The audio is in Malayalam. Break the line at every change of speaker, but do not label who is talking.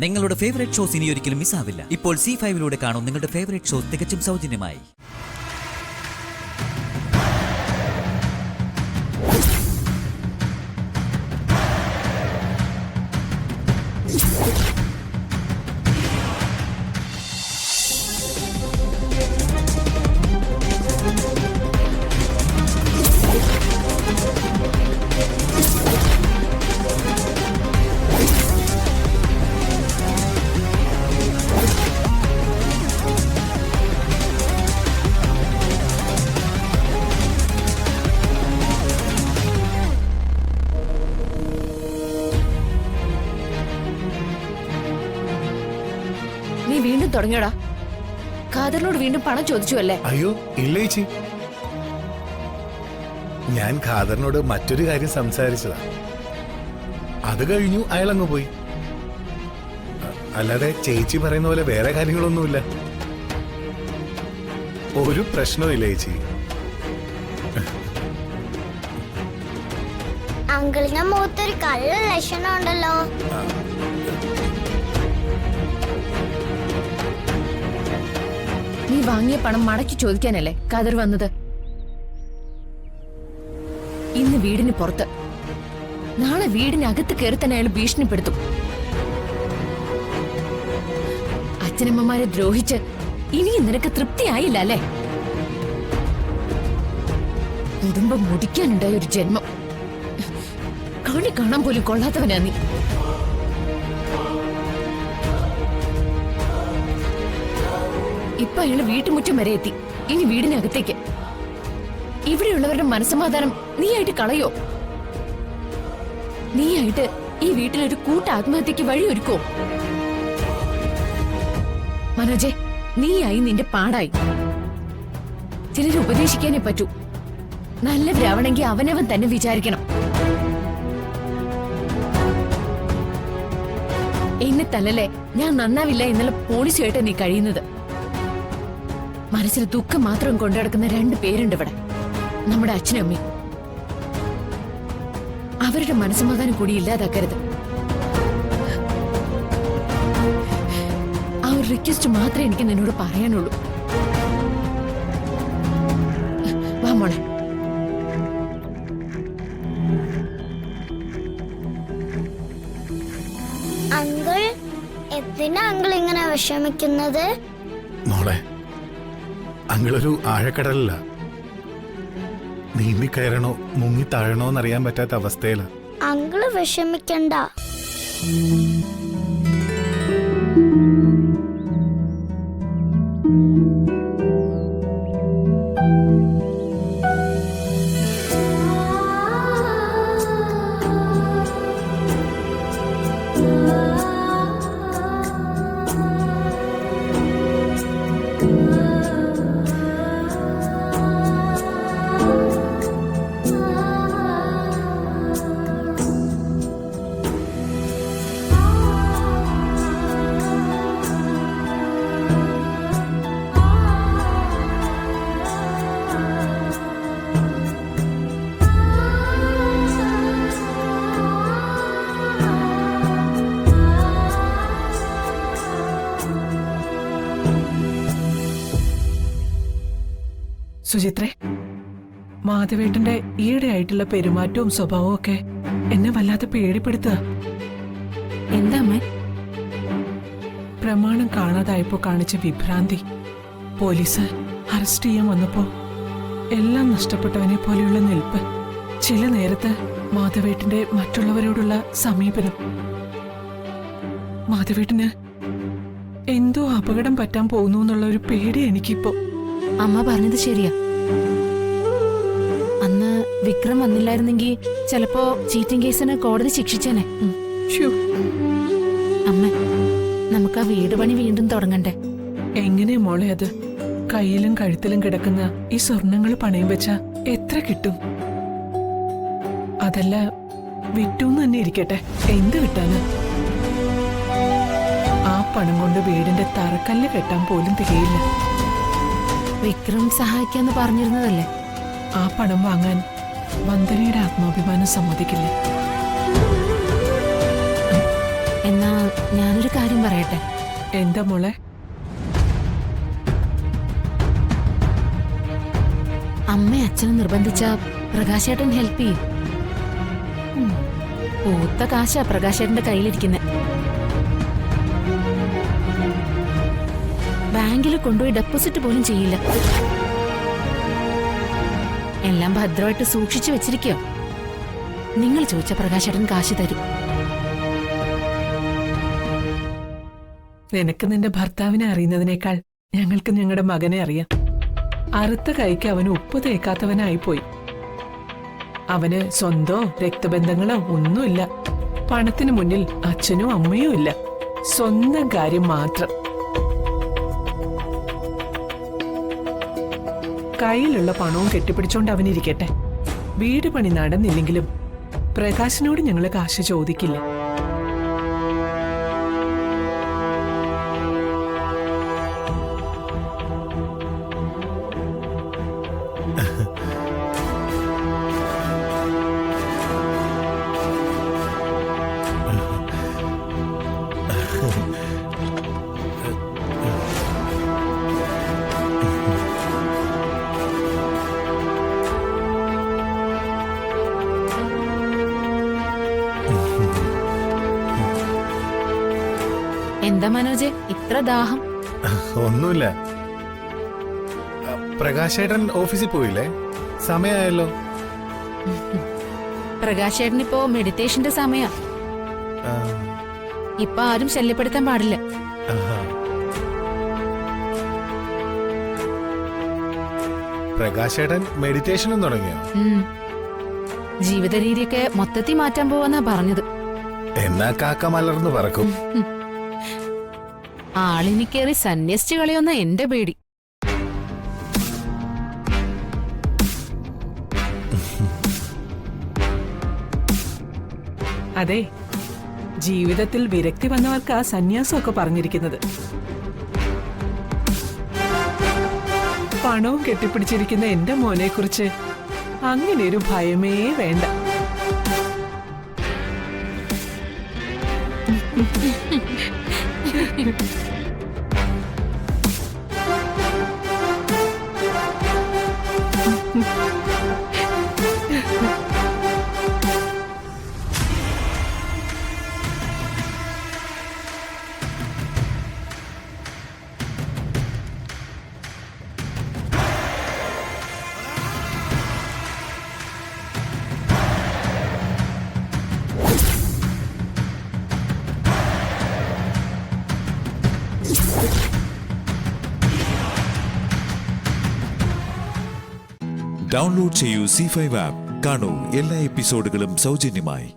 നിങ്ങളുടെ ഫേവറേറ്റ് ഷോസ് ഇനി ഒരിക്കലും മിസ്സാവില്ല. ഇപ്പോൾ C5 കാണും നിങ്ങളുടെ ഫേവറേറ്റ് ഷോസ് തികച്ചും സൗജന്യമായി.
നീ വീണ്ടും തുടങ്ങിയോടാ. ഖാദറിനോട് വീണ്ടും പണം ചോദിച്ചു അല്ലേ?
അയ്യോ ഇല്ല ചേച്ചി, ഞാൻ ഖാദറിനോട് മറ്റൊരു കാര്യം സംസാരിച്ചതാ. അത് കഴിഞ്ഞു അയാളങ്ങ് പോയി. അല്ലാതെ ചേച്ചി പറയുന്ന പോലെ വേറെ കാര്യങ്ങളൊന്നുമില്ല. ഒരു പ്രശ്നവുമില്ല ചേച്ചി.
അങ്കിളിന്റെ മുഖത്തൊരു കള്ള ലക്ഷണം ഉണ്ടല്ലോ.
നീ വാങ്ങിയ പണം മടക്കി ചോദിക്കാനല്ലേ ഖാദർ വന്നത്? ഇന്ന് വീടിന് പുറത്ത്, നാളെ വീടിനകത്ത് കയറി തന്നെ അയാൾ ഭീഷണിപ്പെടുത്തും. അച്ഛനമ്മമാരെ ദ്രോഹിച്ച് ഇനിയും നിനക്ക് തൃപ്തിയായില്ല അല്ലേ? കുടുംബം മുടിക്കാനുണ്ടായ ഒരു ജന്മം. കണി കാണാൻ പോലും കൊള്ളാത്തവനാ നീ. ഇപ്പൊ അയാള് വീട്ടുമുറ്റം വരെ എത്തി. ഇനി വീടിനകത്തേക്ക്. ഇവിടെയുള്ളവരുടെ മനസ്സമാധാനം നീയായിട്ട് കളയോ? നീയായിട്ട് ഈ വീട്ടിലൊരു കൂട്ട ആത്മഹത്യക്ക് വഴിയൊരുക്കോ? മനോജെ, നീയായി നിന്റെ പാടായി. ചിലർ ഉപദേശിക്കാനേ പറ്റൂ. നല്ലവരാവണമെങ്കിൽ അവനവൻ തന്നെ വിചാരിക്കണം. എന്നിട്ടല്ലേ ഞാൻ നന്നാവില്ല എന്നുള്ള പോളിസിയായിട്ട് നീ കഴിയുന്നത്. മനസ്സിൽ ദുഃഖം മാത്രം കൊണ്ടുനടക്കുന്ന 2 പേരുണ്ട് ഇവിടെ, നമ്മുടെ അച്ഛനും അമ്മയും. അവരുടെ മനസ്സമാധാനം കൂടി ഇല്ലാതാക്കരുത്. ആ ഒരു റിക്വസ്റ്റ് മാത്രമേ എനിക്ക് നിന്നോട് പറയാനുള്ളൂ. വാ മോളെ.
അങ്കിൾ, എന്തിനാ അങ്കിൾ ഇങ്ങനെ വിഷമിക്കുന്നത്?
മോളെ, അങ്ങളൊരു ആഴക്കടലല്ല. നീന്തിക്കയറണോ മുങ്ങി താഴണോന്നറിയാൻ പറ്റാത്ത അവസ്ഥയില.
അങ്കിള് വിഷമിക്കണ്ട.
സുചിത്രേ, മാധവേട്ടന്റെ ഈയിടെ ആയിട്ടുള്ള പെരുമാറ്റവും സ്വഭാവവും ഒക്കെ എന്നെ വല്ലാതെ പേടിപ്പെടുത്തുക.
എന്താ അമ്മേ?
പ്രമാണം കാണാതായപ്പോ കാണിച്ച വിഭ്രാന്തി, പോലീസ് അറസ്റ്റ് ചെയ്യാൻ വന്നപ്പോ എല്ലാം നഷ്ടപ്പെട്ടവനെ പോലെയുള്ള നിൽപ്പ്, ചില നേരത്ത് മാധവേട്ടന്റെ മറ്റുള്ളവരോടുള്ള സമീപനം. മാധവേട്ടന് എന്തോ അപകടം പറ്റാൻ പോകുന്നു എന്നുള്ള ഒരു പേടി എനിക്കിപ്പോ.
അമ്മ പറഞ്ഞത് ശരിയാ. അന്ന് വിക്രം വന്നില്ലായിരുന്നെങ്കിൽ ചിലപ്പോ ചീറ്റിംഗ് കേസിന് കോടതി ശിക്ഷിച്ചേനെ. അമ്മ, നമുക്ക് ആ വീട് പണി വീണ്ടും തുടങ്ങണ്ടേ?
എങ്ങനെയാ മോളെ അത്? കയ്യിലും കഴുത്തിലും കിടക്കുന്ന ഈ സ്വർണങ്ങൾ പണയം വെച്ചാ എത്ര കിട്ടും? അതല്ല, വിറ്റൂന്ന് തന്നെ ഇരിക്കട്ടെ, എന്ത് കിട്ടാന്? ആ പണം കൊണ്ട് വീടിന്റെ തറക്കല്ല് കെട്ടാൻ പോലും തികയില്ല.
വിക്രം സഹായിക്കാന്ന് പറഞ്ഞിരുന്നതല്ലേ?
ആ പണം വാങ്ങാൻ വന്ദനയുടെ ആത്മാഭിമാനം സമ്മതിക്കില്ല.
എന്നാ ഞാനൊരു കാര്യം പറയട്ടെ.
എന്താ മോളെ?
അമ്മയും അച്ഛനും നിർബന്ധിച്ച പ്രകാശേട്ടൻ ഹെൽപ്പ് ചെയ്യും. പൂത്ത കാശാ പ്രകാശേട്ടന്റെ കയ്യിലിരിക്കുന്നെ. ബാങ്കിൽ കൊണ്ടുപോയി ഡെപ്പോസിറ്റ് പോലും ചെയ്യില്ല. എല്ലാം ഭദ്രമായിട്ട് സൂക്ഷിച്ചു വെച്ചിരിക്കോ. നിങ്ങൾ ചോദിച്ച പ്രകാശേട്ടൻ കാശ് തരും.
നിനക്ക് നിന്റെ ഭർത്താവിനെ അറിയുന്നതിനേക്കാൾ ഞങ്ങൾക്ക് ഞങ്ങളുടെ മകനെ അറിയാം. അറുത്ത കൈക്ക് അവന് ഉപ്പ് തേക്കാത്തവനായിപ്പോയി. അവന് സ്വന്തോ രക്തബന്ധങ്ങളോ ഒന്നുമില്ല. പണത്തിന് മുന്നിൽ അച്ഛനും അമ്മയും ഇല്ല. സ്വന്തം കാര്യം മാത്രം. കയ്യിലുള്ള പണവും കെട്ടിപ്പിടിച്ചോണ്ട് അവനിരിക്കട്ടെ. വീട് പണി നടന്നില്ലെങ്കിലും പ്രകാശിനോട് ഞങ്ങള് കാശ് ചോദിക്കില്ല.
എന്താ മനോജെ ഇത്ര ദാഹം?
ഒന്നുമില്ല. പ്രകാശേട്ടൻ ഓഫീസിൽ പോയില്ലേ? സമയമായല്ലോ.
പ്രകാശേട്ടനിപ്പോ മെഡിറ്റേഷന്റെ സമയ. ഇപ്പൊ ആരും ശല്യപ്പെടുത്താൻ പാടില്ല.
പ്രകാശേട്ടൻ മെഡിറ്റേഷനും തുടങ്ങിയോ?
ജീവിത രീതിയൊക്കെ മൊത്തത്തിൽ മാറ്റാൻ പോവാന്നാ പറഞ്ഞത്.
എന്നാ കാക്ക മലർന്നു പറക്കും.
ആളിനി കേറി സന്യസിച്ചു കളയുന്ന എന്റെ പേടി.
അതെ, ജീവിതത്തിൽ വിരക്തി വന്നവർക്ക് ആ സന്യാസമൊക്കെ പറഞ്ഞിരിക്കുന്നത്. പണവും കെട്ടിപ്പിടിച്ചിരിക്കുന്ന എന്റെ മോനെ കുറിച്ച് അങ്ങനെയൊരു ഭയമേ വേണ്ട.
ഡൗൺലോഡ് ചെയ്യൂ C5 ആപ്പ്. കാണൂ എല്ലാ എപ്പിസോഡുകളും സൗജന്യമായി.